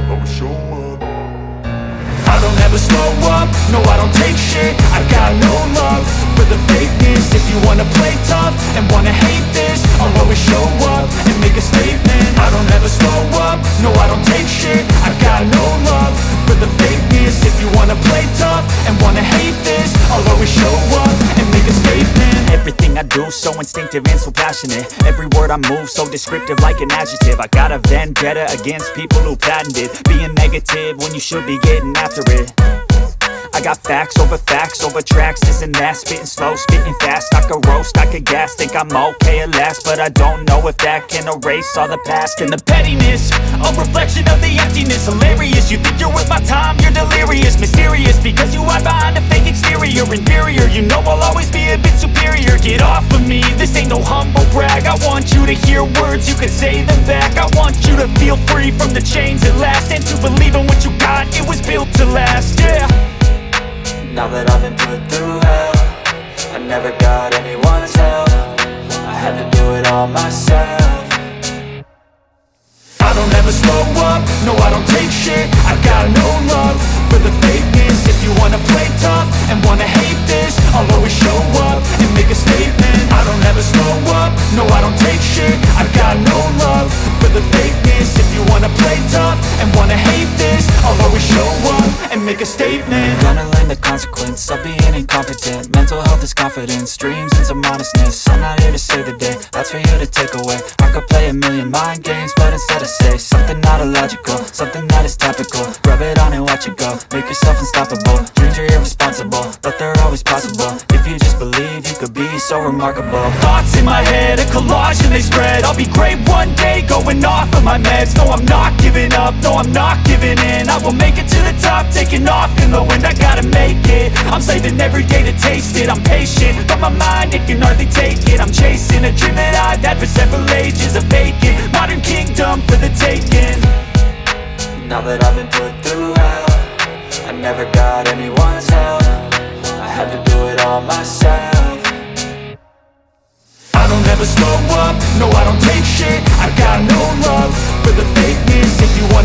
always show up. I don't ever slow up, no I don't take shit. I got no love for the fakeness. If you wanna play tough and wanna hate this, I'll always show up and make a statement. I don't ever slow up, no I don't take shit. I got no love for the fakeness. If you wanna play tough and wanna hate this, I'll always show up and make a statement. Everything I do so instinctive and so passionate. Every word I move so descriptive like an adjective. I got a vendetta against people who patented being negative when you should be getting after it. I got facts over tracks, this and that. Spitting slow, spitting fast. I could roast, I could gas. Think I'm okay at last, but I don't know if that can erase all the past. And the pettiness, a reflection of the emptiness. Hilarious, you think you're worth my time, you're delirious. Mysterious, because you hide behind a fake exterior. Inferior, you know I'll always be a bit superior. Get off of me, this ain't no humble brag. I want you to hear words, you can say them back. I want you to feel free from the chains at last, and to believe in what you got, it was built to last, yeah. Now that I've been put through hell, I never got anyone's help. I had to do it all myself. I don't ever slow up, no I don't take shit. I got no love for the fakeness. If you wanna play tough and wanna hate this, I'll always show up and make a statement. I don't ever slow up, no I don't take shit. I got no love for the fakeness. If you wanna play tough and wanna hate this, I'll always show up and make a statement. Gonna learn the consequence of being incompetent. Mental health is confidence, dreams and some honestness. I'm not here to save the day, that's for you to take away. I could play a million mind games, but instead I say something not illogical, something that is topical. Rub it on and watch it go, make yourself unstoppable. Dreams are irresponsible, but they're always possible. If you just believe, you could be so remarkable. Thoughts in my head, a collage and they spread. I'll be great one day, going off of my meds. No, I'm not giving up, no, I'm not giving in. I will make it to the top, taking off in the wind. I gotta make it, I'm saving every day to taste it. I'm patient, but my mind, it can hardly take it. I'm chasing a dream that I've had for several ages. A vacant, modern kingdom for the taking. Now that I've been put through hell, I never got anyone's help. I had to do it all myself. I don't ever slow up, no I don't take shit. I got no love for the fakeness. If you wanna